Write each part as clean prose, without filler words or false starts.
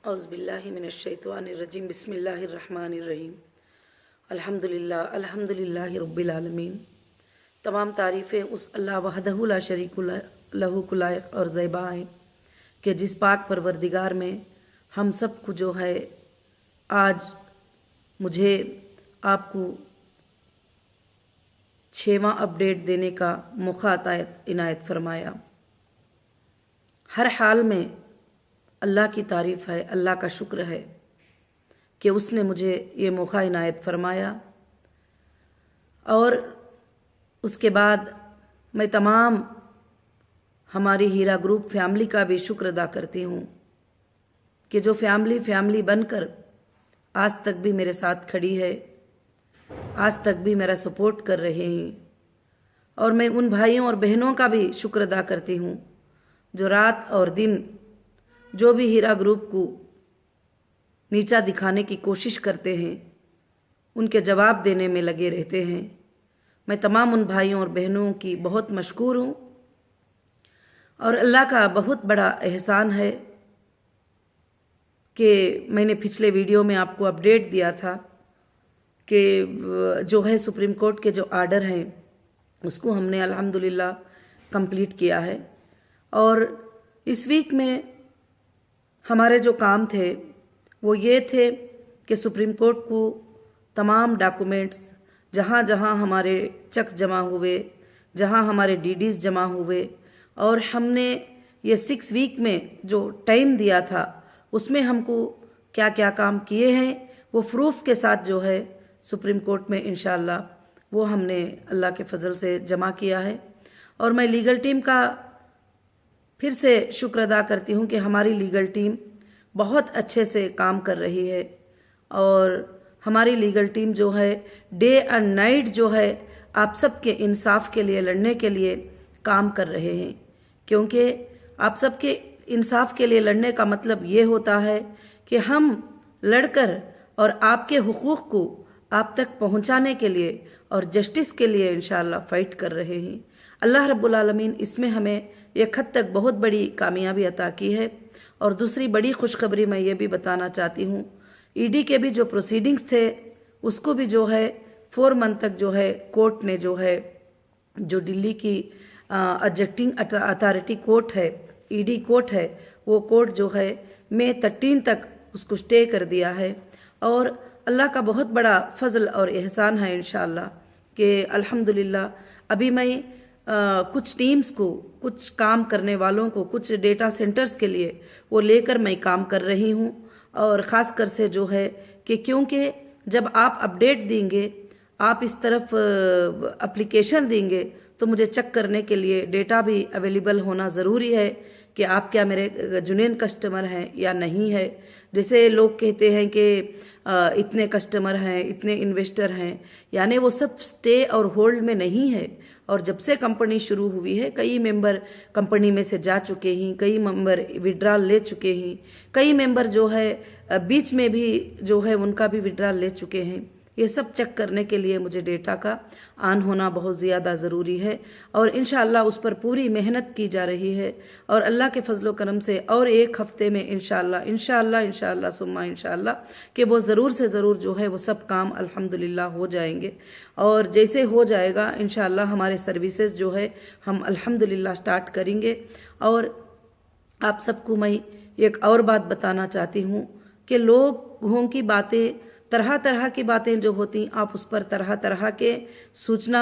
औज़ुबिल्लाहि मिनश्शैतानिर्रजीम बिस्मिल्लाहिर्रहमानिर्रहीम अल्हम्दुलिल्लाहि रब्बिल आलमीन। तमाम तारीफ़ें उस अल्लाह वहदहु ला शरीक लहू को लायक और ज़ैबा हैं कि जिस पाक परवरदिगार में हम सब को जो है आज मुझे आपको 6वां अपडेट देने का मौका इनायत फरमाया। हर हाल में अल्लाह की तारीफ़ है, अल्लाह का शुक्र है कि उसने मुझे ये मौका इनायत फरमाया। और उसके बाद मैं तमाम हमारी हीरा ग्रुप फैमिली का भी शुक्र अदा करती हूँ कि जो फैमिली बनकर आज तक भी मेरे साथ खड़ी है, आज तक भी मेरा सपोर्ट कर रहे हैं। और मैं उन भाइयों और बहनों का भी शुक्र अदा करती हूँ जो रात और दिन जो भी हीरा ग्रुप को नीचा दिखाने की कोशिश करते हैं, उनके जवाब देने में लगे रहते हैं। मैं तमाम उन भाइयों और बहनों की बहुत मशकूर हूँ और अल्लाह का बहुत बड़ा एहसान है कि मैंने पिछले वीडियो में आपको अपडेट दिया था कि जो है सुप्रीम कोर्ट के जो आर्डर हैं उसको हमने अल्हम्दुलिल्लाह कंप्लीट किया है। और इस वीक में हमारे जो काम थे वो ये थे कि सुप्रीम कोर्ट को तमाम डॉक्यूमेंट्स जहाँ जहाँ हमारे चेक जमा हुए, जहाँ हमारे डीडीज जमा हुए, और हमने ये 6 वीक में जो टाइम दिया था उसमें हमको क्या क्या काम किए हैं वो प्रूफ के साथ जो है सुप्रीम कोर्ट में इंशाअल्लाह वो हमने अल्लाह के फजल से जमा किया है। और मैं लीगल टीम का फिर से शुक्र अदा करती हूँ कि हमारी लीगल टीम बहुत अच्छे से काम कर रही है। और हमारी लीगल टीम जो है डे एंड नाइट जो है आप सबके इंसाफ के लिए लड़ने के लिए काम कर रहे हैं, क्योंकि आप सबके इंसाफ के लिए लड़ने का मतलब ये होता है कि हम लड़कर और आपके हुकूक को आप तक पहुंचाने के लिए और जस्टिस के लिए इंशाअल्लाह फ़ाइट कर रहे हैं। अल्लाह रब्बुल आलमीन इसमें हमें एक हद तक बहुत बड़ी कामयाबी अता की है। और दूसरी बड़ी खुशखबरी मैं ये भी बताना चाहती हूँ, ईडी के भी जो प्रोसीडिंग्स थे उसको भी जो है 4 मंथ तक जो है कोर्ट ने जो है जो दिल्ली की एग्जीक्यूटिंग अथॉरिटी कोर्ट है, ईडी कोर्ट है, वो कोर्ट जो है मई 13 तक उसको स्टे कर दिया है। और अल्लाह का बहुत बड़ा फजल और एहसान है इंशाअल्लाह कि अल्हम्दुलिल्लाह अभी मैं कुछ टीम्स को, कुछ काम करने वालों को, कुछ डेटा सेंटर्स के लिए वो लेकर मैं काम कर रही हूँ। और ख़ास कर से जो है कि क्योंकि जब आप अपडेट देंगे, आप इस तरफ एप्लीकेशन देंगे तो मुझे चेक करने के लिए डेटा भी अवेलेबल होना ज़रूरी है कि आप क्या मेरे जुनून कस्टमर हैं या नहीं है। जैसे लोग कहते हैं कि इतने कस्टमर हैं, इतने इन्वेस्टर हैं, यानी वो सब स्टे और होल्ड में नहीं है। और जब से कंपनी शुरू हुई है कई मेंबर कंपनी में से जा चुके हैं, कई मेंबर विड्रॉल ले चुके हैं, कई मेंबर जो है बीच में भी जो है उनका भी विड्रॉल ले चुके हैं। ये सब चेक करने के लिए मुझे डेटा का ऑन होना बहुत ज़्यादा ज़रूरी है और इंशाअल्लाह उस पर पूरी मेहनत की जा रही है। और अल्लाह के फजलो करम से और 1 हफ्ते में इंशाअल्लाह सुम्मा इंशाअल्लाह कि वो ज़रूर से ज़रूर जो है वो सब काम अल्हम्दुलिल्लाह हो जाएंगे। और जैसे हो जाएगा इंशाअल्लाह हमारे सर्विसेज जो है हम अल्हम्दुलिल्लाह स्टार्ट करेंगे। और आप सबको मैं एक और बात बताना चाहती हूँ कि लोगों की बातें, तरह तरह की बातें जो होती, आप उस पर तरह तरह के सूचना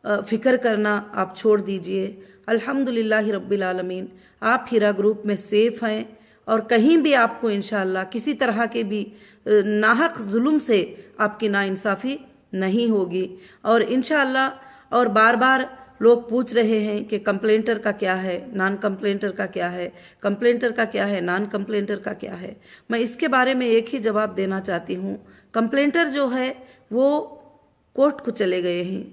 फ़िक्र करना आप छोड़ दीजिए। अल्हम्दुलिल्लाहि रब्बिल आलमीन आप हीरा ग्रुप में सेफ़ हैं और कहीं भी आपको इंशाअल्लाह किसी तरह के भी नाहक जुल्म से आपकी नाइंसाफ़ी नहीं होगी। और इंशाअल्लाह और बार बार लोग पूछ रहे हैं कि कंप्लेंटर का क्या है, नॉन कंप्लेंटर का क्या है, कंप्लेंटर का क्या है, नॉन कंप्लेंटर का क्या है। मैं इसके बारे में एक ही जवाब देना चाहती हूँ, कंप्लेंटर जो है वो कोर्ट को चले गए हैं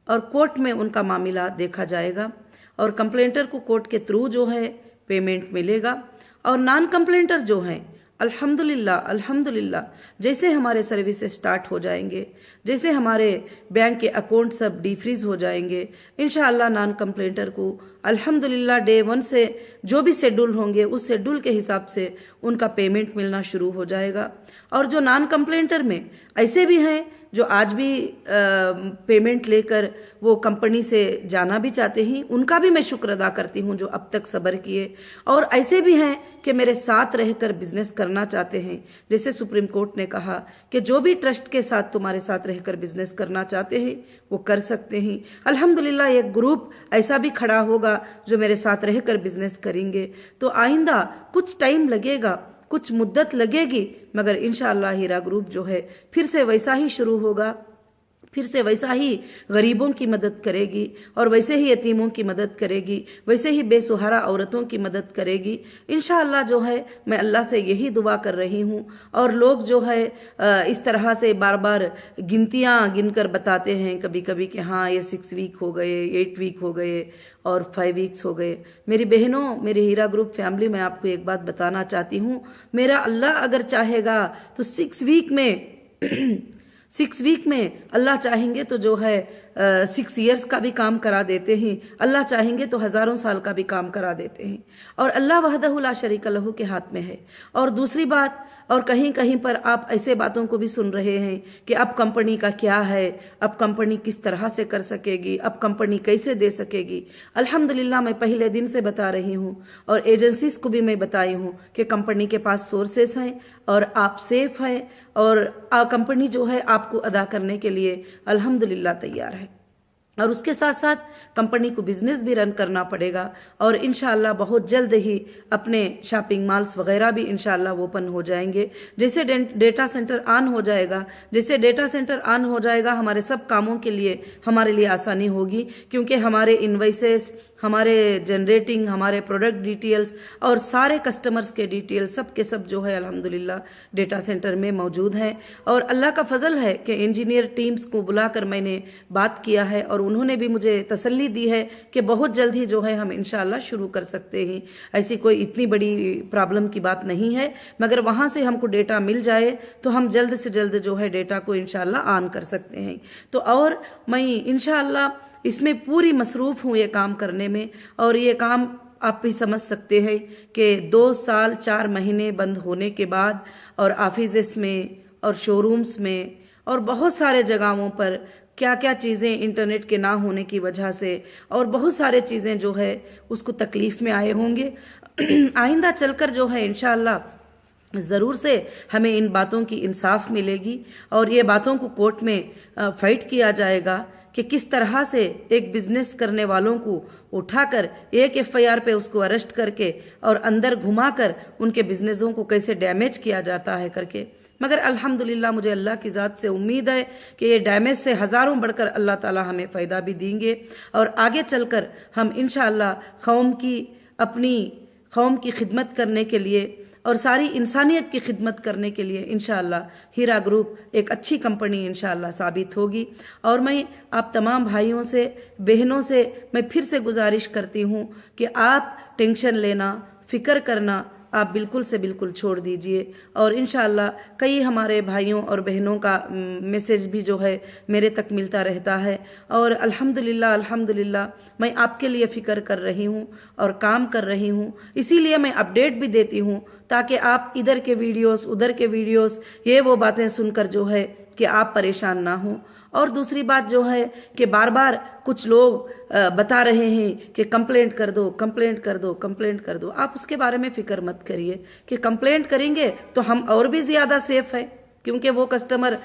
और कोर्ट में उनका मामला देखा जाएगा और कंप्लेंटर को कोर्ट के थ्रू जो है पेमेंट मिलेगा। और नॉन कंप्लेंटर जो हैं अल्हम्दुलिल्लाह अल्हम्दुलिल्लाह, जैसे हमारे सर्विसेज स्टार्ट हो जाएंगे, जैसे हमारे बैंक के अकाउंट सब डीफ्रीज हो जाएंगे, इंशाअल्लाह नॉन कंप्लेंटर को अल्हम्दुलिल्लाह डे 1 से जो भी शेड्यूल होंगे उस शेड्यूल के हिसाब से उनका पेमेंट मिलना शुरू हो जाएगा। और जो नॉन कंप्लेंटर में ऐसे भी हैं जो आज भी पेमेंट लेकर वो कंपनी से जाना भी चाहते हैं, उनका भी मैं शुक्र अदा करती हूँ जो अब तक सब्र किए। और ऐसे भी हैं कि मेरे साथ रहकर बिजनेस करना चाहते हैं। जैसे सुप्रीम कोर्ट ने कहा कि जो भी ट्रस्ट के साथ तुम्हारे साथ रहकर बिजनेस करना चाहते हैं वो कर सकते हैं। अल्हम्दुलिल्लाह एक ग्रुप ऐसा भी खड़ा होगा जो मेरे साथ रहकर बिजनेस करेंगे। तो आइंदा कुछ टाइम लगेगा, कुछ मुद्दत लगेगी, मगर इंशाअल्लाह हीरा ग्रुप जो है फिर से वैसा ही शुरू होगा, फिर से वैसा ही गरीबों की मदद करेगी और वैसे ही यतीमों की मदद करेगी, वैसे ही बेसहारा औरतों की मदद करेगी। इंशाअल्लाह जो है मैं अल्लाह से यही दुआ कर रही हूँ। और लोग जो है इस तरह से बार बार गिनतियाँ गिनकर बताते हैं कभी कभी कि हाँ ये 6 वीक हो गए, 8 वीक हो गए और 5 वीक्स हो गए। मेरी बहनों, मेरे हीरा ग्रुप फैमिली, मैं आपको एक बात बताना चाहती हूँ, मेरा अल्लाह अगर चाहेगा तो 6 वीक में अल्लाह चाहेंगे तो जो है 6 इयर्स का भी काम करा देते हैं, अल्लाह चाहेंगे तो हज़ारों साल का भी काम करा देते हैं। और अल्लाह वहदहु ला शरीक लहू के हाथ में है। और दूसरी बात, और कहीं कहीं पर आप ऐसे बातों को भी सुन रहे हैं कि अब कंपनी का क्या है, अब कंपनी किस तरह से कर सकेगी, अब कंपनी कैसे दे सकेगी। अल्हम्दुलिल्लाह मैं पहले दिन से बता रही हूँ और एजेंसीज को भी मैं बताई हूँ कि कंपनी के पास सोर्सेस हैं और आप सेफ हैं और कंपनी जो है आपको अदा करने के लिए अल्हम्दुलिल्लाह तैयार है। और उसके साथ साथ कंपनी को बिजनेस भी रन करना पड़ेगा और इंशाअल्लाह बहुत जल्द ही अपने शॉपिंग मॉल्स वगैरह भी इंशाअल्लाह ओपन हो जाएंगे। जैसे डेटा सेंटर ऑन हो जाएगा, जैसे डेटा सेंटर ऑन हो जाएगा, हमारे सब कामों के लिए हमारे लिए आसानी होगी, क्योंकि हमारे इन्वाइसेस, हमारे जनरेटिंग, हमारे प्रोडक्ट डिटेल्स और सारे कस्टमर्स के डिटेल्स सब के सब जो है अल्हम्दुलिल्लाह डेटा सेंटर में मौजूद हैं। और अल्लाह का फजल है कि इंजीनियर टीम्स को बुलाकर मैंने बात किया है और उन्होंने भी मुझे तसल्ली दी है कि बहुत जल्द ही जो है हम इंशाअल्लाह शुरू कर सकते हैं। ऐसी कोई इतनी बड़ी प्रॉब्लम की बात नहीं है, मगर वहाँ से हमको डेटा मिल जाए तो हम जल्द से जल्द जो है डेटा को इंशाअल्लाह ऑन कर सकते हैं। तो और मैं इंशाअल्लाह इसमें पूरी मसरूफ़ हूँ ये काम करने में। और ये काम आप भी समझ सकते हैं कि 2 साल 4 महीने बंद होने के बाद और ऑफिसेस में और शोरूम्स में और बहुत सारे जगहों पर क्या क्या चीज़ें इंटरनेट के ना होने की वजह से और बहुत सारे चीज़ें जो है उसको तकलीफ़ में आए होंगे। आइंदा चलकर जो है इंशाअल्लाह ज़रूर से हमें इन बातों की इंसाफ मिलेगी और ये बातों को कोर्ट में फाइट किया जाएगा कि किस तरह से एक बिजनेस करने वालों को उठाकर एक FIR पे उसको अरेस्ट करके और अंदर घुमाकर उनके बिजनेसों को कैसे डैमेज किया जाता है करके। मगर अल्हम्दुलिल्लाह मुझे अल्लाह की ज़ात से उम्मीद है कि ये डैमेज से हज़ारों बढ़कर अल्लाह ताला हमें फ़ायदा भी देंगे और आगे चलकर हम इंशाअल्लाह अपनी कौम की खिदमत करने के लिए और सारी इंसानियत की खिदमत करने के लिए इंशाअल्लाह हीरा ग्रुप एक अच्छी कंपनी इंशाअल्लाह साबित होगी। और मैं आप तमाम भाइयों से, बहनों से मैं फिर से गुजारिश करती हूँ कि आप टेंशन लेना, फ़िक्र करना आप बिल्कुल से बिल्कुल छोड़ दीजिए। और इंशाअल्लाह कई हमारे भाइयों और बहनों का मैसेज भी जो है मेरे तक मिलता रहता है और अल्हम्दुलिल्लाह मैं आपके लिए फ़िक्र कर रही हूँ और काम कर रही हूँ। इसीलिए मैं अपडेट भी देती हूँ ताकि आप इधर के वीडियोस, उधर के वीडियोस, ये वो बातें सुनकर जो है कि आप परेशान ना हो। और दूसरी बात जो है कि बार बार कुछ लोग बता रहे हैं कि कंप्लेंट कर दो, कंप्लेंट कर दो, कंप्लेंट कर दो। आप उसके बारे में फ़िक्र मत करिए कि कंप्लेंट करेंगे तो हम और भी ज़्यादा सेफ है, क्योंकि वो कस्टमर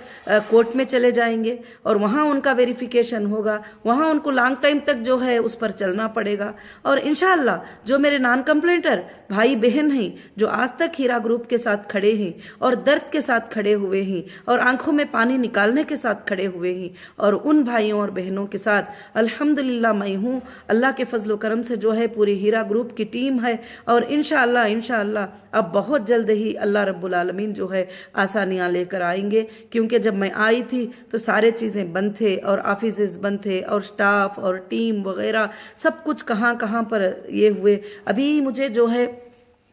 कोर्ट में चले जाएंगे और वहाँ उनका वेरिफिकेशन होगा, वहाँ उनको लॉन्ग टाइम तक जो है उस पर चलना पड़ेगा। और इंशाअल्लाह जो मेरे नॉन कंप्लेंटर भाई बहन हैं जो आज तक हीरा ग्रुप के साथ खड़े हैं और दर्द के साथ खड़े हुए हैं और आंखों में पानी निकालने के साथ खड़े हुए हैं, और उन भाइयों और बहनों के साथ अल्हम्दुलिल्लाह मैं हूँ। अल्लाह के फजल करम से जो है पूरी हीरा ग्रुप की टीम है और इंशाअल्लाह अब बहुत जल्द ही अल्लाह रब्बुल आलमीन जो है आसानियाँ लेकर आएंगे। क्योंकि जब मैं आई थी तो सारे चीज़ें बंद थे और ऑफिसेज बंद थे और स्टाफ और टीम वगैरह सब कुछ कहाँ पर ये हुए। अभी मुझे जो है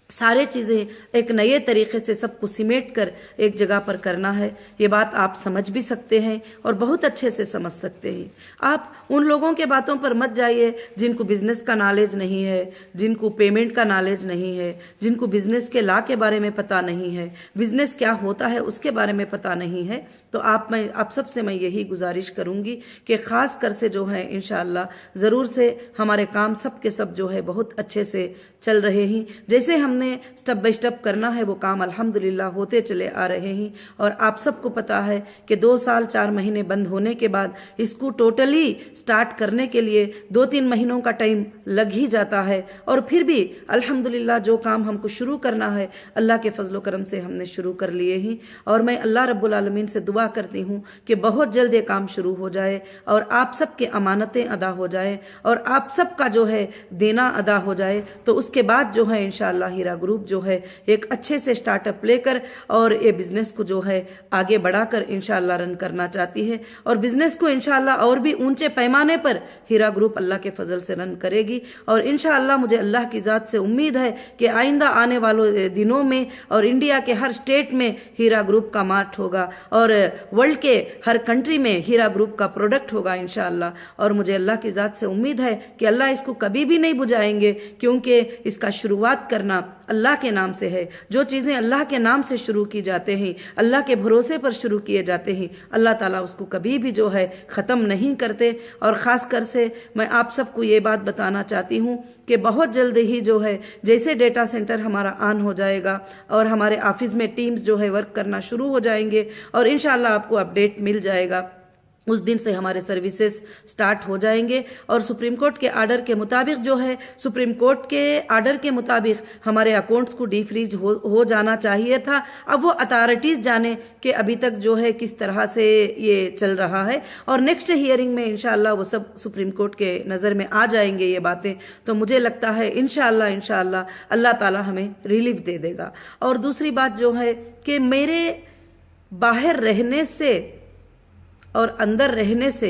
सारे चीज़ें एक नए तरीके से सबको सिमेट कर एक जगह पर करना है। ये बात आप समझ भी सकते हैं और बहुत अच्छे से समझ सकते हैं। आप उन लोगों के बातों पर मत जाइए जिनको बिज़नेस का नॉलेज नहीं है, जिनको पेमेंट का नॉलेज नहीं है, जिनको बिज़नेस के लॉ के बारे में पता नहीं है, बिज़नेस क्या होता है उसके बारे में पता नहीं है। तो आप सबसे मैं यही गुजारिश करूँगी कि ख़ास कर से जो है इंशाअल्लाह ज़रूर से हमारे काम सब के सब जो है बहुत अच्छे से चल रहे हैं। जैसे हमने स्टेप बाय स्टेप करना है वो काम अल्हम्दुलिल्लाह होते चले आ रहे हैं। और आप सबको पता है कि 2 साल 4 महीने बंद होने के बाद इसको टोटली स्टार्ट करने के लिए 2-3 महीनों का टाइम लग ही जाता है। और फिर भी अल्हम्दुलिल्लाह जो काम हमको शुरू करना है अल्लाह के फजलो करम से हमने शुरू कर लिए ही। और मैं अल्लाह रब्बुल आलमीन से दुआ करती हूँ कि बहुत जल्द ये काम शुरू हो जाए और आप सबके अमानतें अदा हो जाए और आप सबका जो है देना अदा हो जाए। तो उसके बाद जो है इंशाअल्लाह हीरा ग्रुप जो है एक अच्छे से स्टार्टअप लेकर और ये बिज़नेस को जो है आगे बढ़ाकर इंशाअल्लाह रन करना चाहती है। और बिज़नेस को इंशाअल्लाह और भी ऊंचे पैमाने पर हीरा ग्रुप अल्लाह के फजल से रन करेगी। और इंशाअल्लाह मुझे अल्लाह की ज़ात से उम्मीद है कि आइंदा आने वाले दिनों में और इंडिया के हर स्टेट में हीरा ग्रुप का मार्ट होगा और वर्ल्ड के हर कंट्री में हीरा ग्रुप का प्रोडक्ट होगा इंशाअल्लाह। और मुझे अल्लाह की ज़ात से उम्मीद है कि अल्लाह इसको कभी भी नहीं बुझाएंगे, क्योंकि इसका शुरुआत करना अल्लाह के नाम से है। जो चीज़ें अल्लाह के नाम से शुरू की जाते हैं, अल्लाह के भरोसे पर शुरू किए जाते हैं, अल्लाह ताला उसको कभी भी जो है ख़त्म नहीं करते। और ख़ास कर से मैं आप सबको ये बात बताना चाहती हूँ कि बहुत जल्द ही जो है जैसे डेटा सेंटर हमारा ऑन हो जाएगा और हमारे ऑफिस में टीम्स जो है वर्क करना शुरू हो जाएंगे और इंशाअल्लाह आपको अपडेट मिल जाएगा, उस दिन से हमारे सर्विसेज स्टार्ट हो जाएंगे। और सुप्रीम कोर्ट के आर्डर के मुताबिक जो है, सुप्रीम कोर्ट के आर्डर के मुताबिक हमारे अकाउंट्स को डीफ्रीज हो जाना चाहिए था। अब वो अथॉरिटीज़ जाने कि अभी तक जो है किस तरह से ये चल रहा है और नेक्स्ट हियरिंग में इंशाअल्लाह वो सब सुप्रीम कोर्ट के नज़र में आ जाएंगे ये बातें। तो मुझे लगता है इंशाअल्लाह अल्लाह ताला हमें रिलीफ दे देगा। और दूसरी बात जो है कि मेरे बाहर रहने से और अंदर रहने से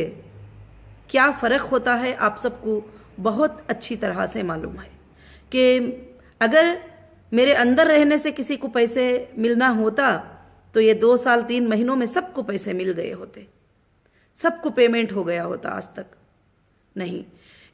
क्या फ़र्क होता है आप सबको बहुत अच्छी तरह से मालूम है कि अगर मेरे अंदर रहने से किसी को पैसे मिलना होता तो ये 2 साल 3 महीनों में सबको पैसे मिल गए होते, सबको पेमेंट हो गया होता। आज तक नहीं।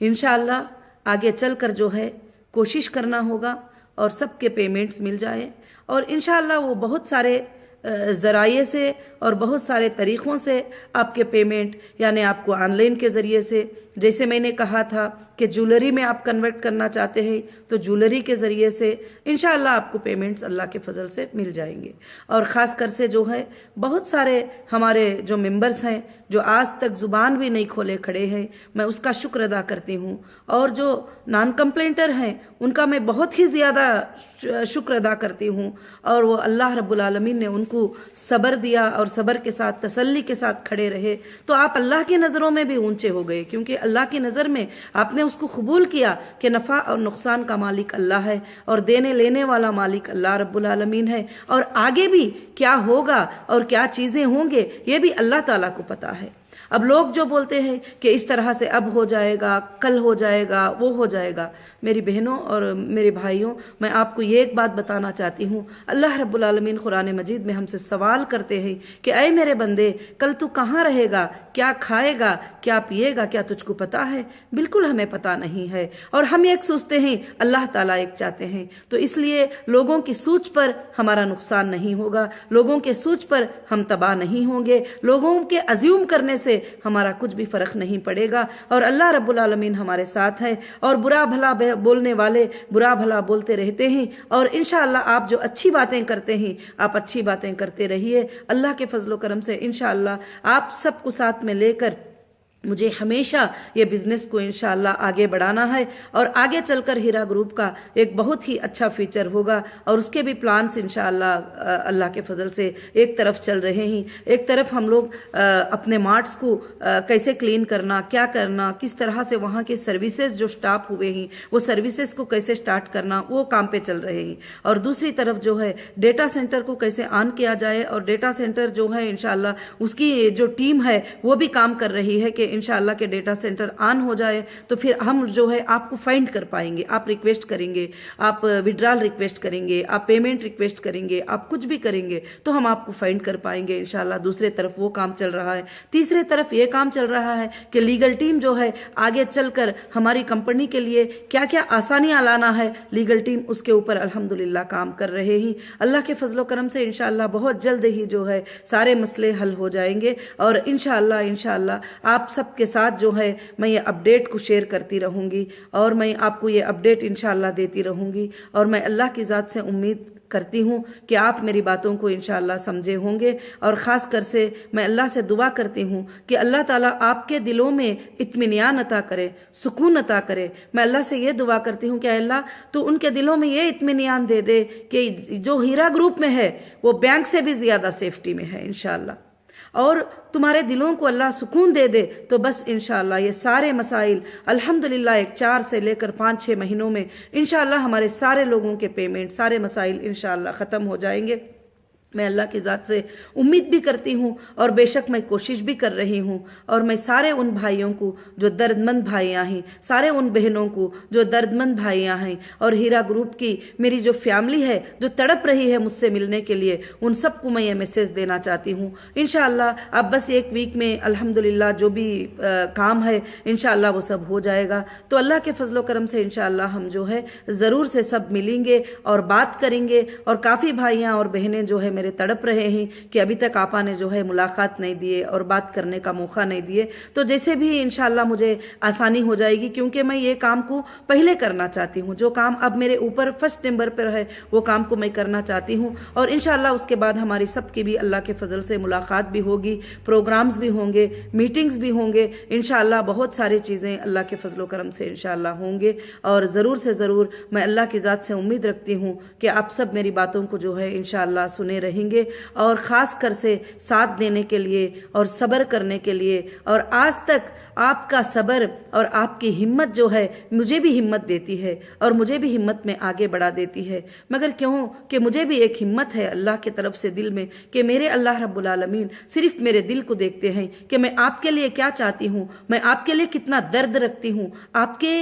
इंशाअल्लाह आगे चलकर जो है कोशिश करना होगा और सबके पेमेंट्स मिल जाए। और इंशाअल्लाह वो बहुत सारे ज़राए से और बहुत सारे तरीक़ों से आपके पेमेंट, यानी आपको ऑनलाइन के ज़रिए से, जैसे मैंने कहा था कि ज्वेलरी में आप कन्वर्ट करना चाहते हैं तो ज्वेलरी के ज़रिए से इंशाअल्लाह आपको पेमेंट्स अल्लाह के फजल से मिल जाएंगे। और ख़ास कर से जो है बहुत सारे हमारे जो मेंबर्स हैं जो आज तक ज़ुबान भी नहीं खोले खड़े हैं, मैं उसका शुक्र अदा करती हूँ। और जो नॉन कंप्लेंटर हैं उनका मैं बहुत ही ज़्यादा शुक्र अदा करती हूँ। और वो अल्लाह रब्बुल आलमीन ने उनको सब्र दिया और सब्र के साथ तसल्ली के साथ खड़े रहे तो आप अल्लाह की नज़रों में भी ऊंचे हो गए, क्योंकि अल्लाह की नज़र में आपने उसको कबूल किया कि नफ़ा और नुकसान का मालिक अल्लाह है और देने लेने वाला मालिक अल्लाह रब्बुल आलमीन है। और आगे भी क्या होगा और क्या चीज़ें होंगे ये भी अल्लाह ताला को पता है। अब लोग जो बोलते हैं कि इस तरह से अब हो जाएगा, कल हो जाएगा, वो हो जाएगा, मेरी बहनों और मेरे भाइयों, मैं आपको ये एक बात बताना चाहती हूँ। अल्लाह रब्बुल आलमीन कुरान मजीद में हमसे सवाल करते हैं कि ऐ मेरे बंदे, कल तू कहाँ रहेगा, क्या खाएगा, क्या पिएगा, क्या तुझको पता है? बिल्कुल हमें पता नहीं है। और हम एक सोचते हैं, अल्लाह ताला एक चाहते हैं। तो इसलिए लोगों की सोच पर हमारा नुकसान नहीं होगा, लोगों के सोच पर हम तबाह नहीं होंगे, लोगों के अज्यूम करने से हमारा कुछ भी फर्क नहीं पड़ेगा। और अल्लाह रब्बुल आलमीन हमारे साथ है। और बुरा भला बोलने वाले बुरा भला बोलते रहते हैं। और इंशाअल्लाह आप जो अच्छी बातें करते हैं आप अच्छी बातें करते रहिए। अल्लाह के फजलो करम से इंशाअल्लाह आप सबको साथ में लेकर मुझे हमेशा ये बिज़नेस को इंशाअल्लाह आगे बढ़ाना है। और आगे चलकर हीरा ग्रुप का एक बहुत ही अच्छा फीचर होगा और उसके भी प्लान्स इंशाअल्लाह अल्लाह के फजल से एक तरफ चल रहे हैं। एक तरफ हम लोग अपने मार्ट्स को कैसे क्लीन करना, क्या करना, किस तरह से वहाँ के सर्विसेज जो स्टाफ हुए हैं वो सर्विसेज को कैसे स्टार्ट करना, वो काम पे चल रहे हैं। और दूसरी तरफ जो है डेटा सेंटर को कैसे ऑन किया जाए और डेटा सेंटर जो है इंशाअल्लाह उसकी जो टीम है वो भी काम कर रही है कि इंशाअल्लाह के डेटा सेंटर ऑन हो जाए तो फिर हम जो है आपको फाइंड कर पाएंगे। आप रिक्वेस्ट करेंगे, आप विड्रॉल रिक्वेस्ट करेंगे, आप पेमेंट रिक्वेस्ट करेंगे, आप कुछ भी करेंगे तो हम आपको फाइंड कर पाएंगे इंशाअल्लाह। दूसरे तरफ वो काम चल रहा है। तीसरे तरफ ये काम चल रहा है कि लीगल टीम जो है आगे चलकर हमारी कंपनी के लिए क्या क्या आसानियां लाना है, लीगल टीम उसके ऊपर अल्हम्दुलिल्लाह काम कर रहे हैं। अल्लाह के फजलो करम से इंशाअल्लाह बहुत जल्द ही जो है सारे मसले हल हो जाएंगे और इंशाअल्लाह आप सबके साथ जो है मैं ये अपडेट को शेयर करती रहूँगी और मैं आपको ये अपडेट इंशाअल्लाह देती रहूँगी। और मैं अल्लाह की ज़ात से उम्मीद करती हूँ कि आप मेरी बातों को इंशाअल्लाह समझे होंगे। और ख़ास कर से मैं अल्लाह से दुआ करती हूँ कि अल्लाह ताला आपके दिलों में इत्मीनान अता करे, सुकून अता करे। मैं अल्लाह से ये दुआ करती हूँ कि अल्लाह तो उनके दिलों में ये इत्मीनान दे दे कि जो हीरा ग्रुप में है वो बैंक से भी ज़्यादा सेफ्टी में है इंशाअल्लाह, और तुम्हारे दिलों को अल्लाह सुकून दे दे। तो बस इंशाअल्लाह ये सारे मसाइल अल्हम्दुलिल्लाह एक 4 से लेकर 5-6 महीनों में इंशाअल्लाह हमारे सारे लोगों के पेमेंट, सारे मसाइल इंशाअल्लाह ख़त्म हो जाएंगे। मैं अल्लाह की ज़ात से उम्मीद भी करती हूँ और बेशक मैं कोशिश भी कर रही हूँ। और मैं सारे उन भाइयों को जो दर्दमंद भाइयाँ हैं, सारे उन बहनों को जो दर्दमंद भाइयाँ हैं, और हीरा ग्रुप की मेरी जो फैमिली है जो तड़प रही है मुझसे मिलने के लिए, उन सबको मैं ये मैसेज देना चाहती हूँ। इंशाअल्लाह अब बस एक वीक में अल्हम्दुलिल्लाह जो भी काम है इंशाअल्लाह वो सब हो जाएगा। तो अल्लाह के फजलो करम से इंशाअल्लाह हम जो है ज़रूर से सब मिलेंगे और बात करेंगे। और काफ़ी भाइयाँ और बहनें जो है मेरे तड़प रहे हैं कि अभी तक आपा ने जो है मुलाकात नहीं दिए और बात करने का मौका नहीं दिए। तो जैसे भी इंशाअल्लाह मुझे आसानी हो जाएगी, क्योंकि मैं ये काम को पहले करना चाहती हूँ। जो काम अब मेरे ऊपर फर्स्ट नंबर पर है वो काम को मैं करना चाहती हूँ। और इंशाअल्लाह उसके बाद हमारी सबकी भी अल्लाह के फजल से मुलाकात भी होगी, प्रोग्राम्स भी होंगे, मीटिंग्स भी होंगे इंशाअल्लाह। बहुत सारी चीज़ें अल्लाह के फजलो करम से इंशाअल्लाह होंगे। और ज़रूर से ज़रूर मैं अल्लाह की ज़ात से उम्मीद रखती हूँ कि आप सब मेरी बातों को जो है इंशाअल्लाह सुने रहेंगे और ख़ास कर से साथ देने के लिए और सब्र करने के लिए। और आज तक आपका सब्र और आपकी हिम्मत जो है मुझे भी हिम्मत देती है और मुझे भी हिम्मत में आगे बढ़ा देती है। मगर क्यों कि मुझे भी एक हिम्मत है अल्लाह की तरफ से दिल में कि मेरे अल्लाह रब्बुल आलमीन सिर्फ मेरे दिल को देखते हैं कि मैं आपके लिए क्या चाहती हूँ, मैं आपके लिए कितना दर्द रखती हूँ। आपके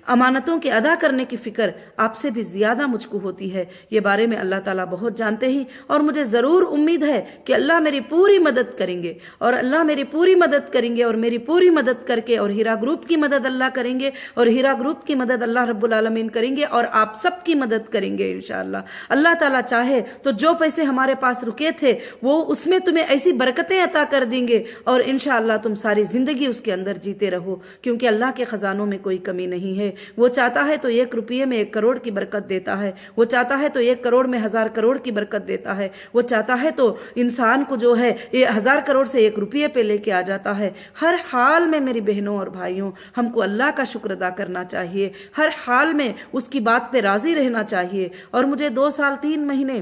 अमानतों के अदा करने की फ़िक्र आपसे भी ज़्यादा मुझको होती है। ये बारे में अल्लाह ताला बहुत जानते ही, और मुझे ज़रूर उम्मीद है कि अल्लाह मेरी पूरी मदद करेंगे और अल्लाह मेरी पूरी मदद करेंगे और मेरी पूरी मदद करके और हीरा ग्रुप की मदद अल्लाह करेंगे और हीरा ग्रुप की मदद अल्लाह रब्बुल आलमीन करेंगे और आप सब की मदद करेंगे इंशाअल्लाह। अल्लाह ताला चाहे तो जो पैसे हमारे पास रुके थे वो उसमें तुम्हें ऐसी बरकतें अता कर देंगे और इंशाअल्लाह तुम सारी ज़िंदगी उसके अंदर जीते रहो, क्योंकि अल्लाह के ख़जानों में कोई कमी नहीं है। वो चाहता है तो 1 रुपये में 1 करोड़ की बरकत देता है, वो चाहता है तो 1 करोड़ में 1000 करोड़ की बरकत देता है, वो चाहता है तो इंसान को जो है ये 1000 करोड़ से 1 रुपये पे लेके आ जाता है। हर हाल में मेरी बहनों और भाइयों हमको अल्लाह का शुक्र अदा करना चाहिए, हर हाल में उसकी बात पे राज़ी रहना चाहिए। और मुझे 2 साल 3 महीने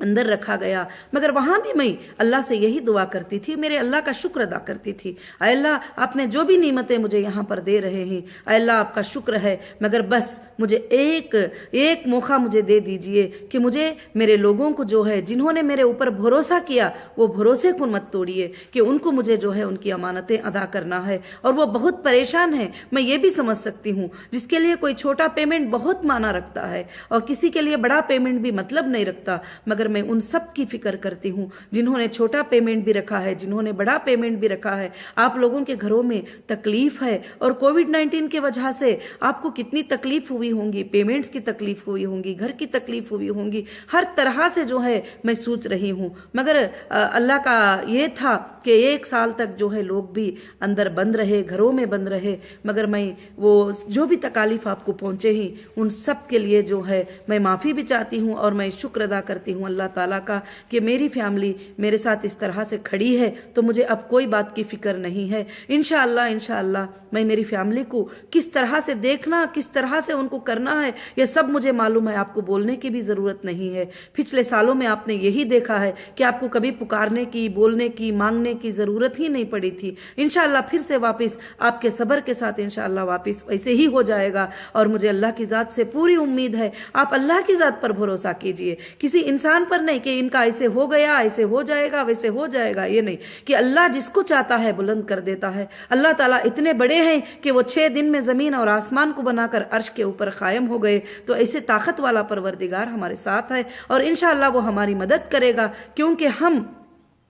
अंदर रखा गया, मगर वहाँ भी मैं अल्लाह से यही दुआ करती थी, मेरे अल्लाह का शुक्र अदा करती थी। अल्लाह आपने जो भी नेमतें मुझे यहाँ पर दे रहे हैं अल्लाह आपका शुक्र है, मगर बस मुझे एक मौका मुझे दे दीजिए कि मुझे मेरे लोगों को जो है जिन्होंने मेरे ऊपर भरोसा किया वो भरोसे को मत तोड़िए कि उनको मुझे जो है उनकी अमानतें अदा करना है। और वो बहुत परेशान है, मैं ये भी समझ सकती हूँ। जिसके लिए कोई छोटा पेमेंट बहुत माना रखता है और किसी के लिए बड़ा पेमेंट भी मतलब नहीं रखता, मगर मैं उन सब की फिक्र करती हूँ जिन्होंने छोटा पेमेंट भी रखा है, जिन्होंने बड़ा पेमेंट भी रखा है। आप लोगों के घरों में तकलीफ है और कोविड-19 की वजह से आपको कितनी तकलीफ हुई होंगी, पेमेंट्स की तकलीफ हुई होंगी, घर की तकलीफ हुई होंगी, हर तरह से जो है मैं सोच रही हूँ। मगर अल्लाह का ये था कि 1 साल तक जो है लोग भी अंदर बंद रहे, घरों में बंद रहे, मगर मैं वो जो भी तकालीफ आपको पहुँचे ही उन सब के लिए जो है मैं माफ़ी भी चाहती हूँ और मैं शुक्र अदा करती हूँ अल्लाह ताला का कि मेरी फैमिली मेरे साथ इस तरह से खड़ी है तो मुझे अब कोई बात की फ़िक्र नहीं है। इंशाअल्लाह मैं मेरी फैमिली को किस तरह से देखना, किस तरह से उनको करना है, ये सब मुझे मालूम है, आपको बोलने की भी ज़रूरत नहीं है। पिछले सालों में आपने यही देखा है कि आपको कभी पुकारने की, बोलने की, मांगने की ज़रूरत ही नहीं पड़ी थी। इंशाअल्लाह फिर से वापस आपके सब्र के साथ इंशाअल्लाह वापस ऐसे ही हो जाएगा। और मुझे अल्लाह की ज़ात से पूरी उम्मीद है, आप अल्लाह की ज़ात पर भरोसा कीजिए, किसी इंसान पर नहीं कि इनका ऐसे हो गया, ऐसे हो जाएगा, वैसे हो जाएगा, ये नहीं, कि अल्लाह जिसको चाहता है बुलंद कर देता है। अल्लाह ताला इतने बड़े हैं कि वो 6 दिन में ज़मीन और आसमान को बनाकर अर्श के ऊपर कायम हो गए। तो ऐसे ताकत वाला परवरदिगार हमारे साथ है और इंशाअल्लाह वो हमारी मदद करेगा, क्योंकि हम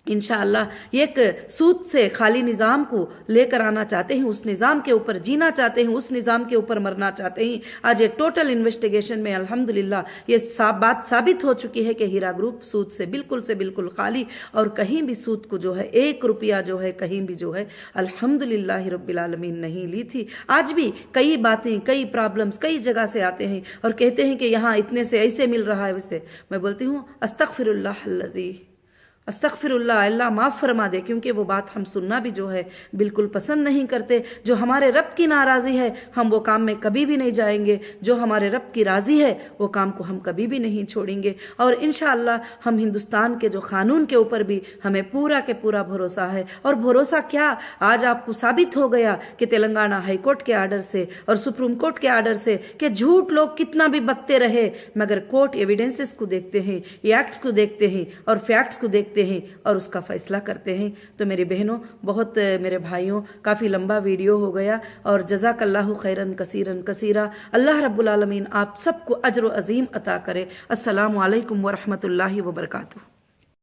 इंशाअल्लाह एक सूद से खाली निज़ाम को लेकर आना चाहते हैं, उस निज़ाम के ऊपर जीना चाहते हैं, उस निज़ाम के ऊपर मरना चाहते हैं। आज ये टोटल इन्वेस्टिगेशन में अल्हम्दुलिल्लाह ये बात साबित हो चुकी है कि हीरा ग्रुप सूद से बिल्कुल खाली, और कहीं भी सूद को जो है 1 रुपया जो है कहीं भी जो है अल्हम्दुलिल्लाह रब्बिल आलमीन नहीं ली थी। आज भी कई बातें, कई प्रॉब्लम्स कई जगह से आते हैं और कहते हैं कि यहाँ इतने से ऐसे मिल रहा है वैसे। मैं बोलती हूँ अस्तगफिरुल्लाह अल्लज़ी, अस्तगफिरुल्लाह, अल्लाह माफ़ फरमा दे, क्योंकि वो बात हम सुनना भी जो है बिल्कुल पसंद नहीं करते। जो हमारे रब की नाराज़ी है हम वो काम में कभी भी नहीं जाएंगे, जो हमारे रब की राज़ी है वो काम को हम कभी भी नहीं छोड़ेंगे। और इंशाअल्लाह हम हिंदुस्तान के जो क़ानून के ऊपर भी हमें पूरा के पूरा भरोसा है। और भरोसा क्या, आज आपको साबित हो गया कि तेलंगाना हाई कोर्ट के आर्डर से और सुप्रीम कोर्ट के आर्डर से कि झूठ लोग कितना भी बकते रहे, मगर कोर्ट एविडेंसेस को देखते हैं, एक्ट्स को देखते हैं और फैक्ट्स को देखते हैं और उसका फैसला करते हैं। तो मेरी बहनों, बहुत मेरे भाइयों, काफ़ी लंबा वीडियो हो गया और जज़ाकल्लाहु खैरन कसीरन कसीरा। अल्लाह रब्बुल आलमीन आप सबको अज्र अज़ीम अता करे। अस्सलामु अलैकुम व रहमतुल्लाहि व बरकातुहू।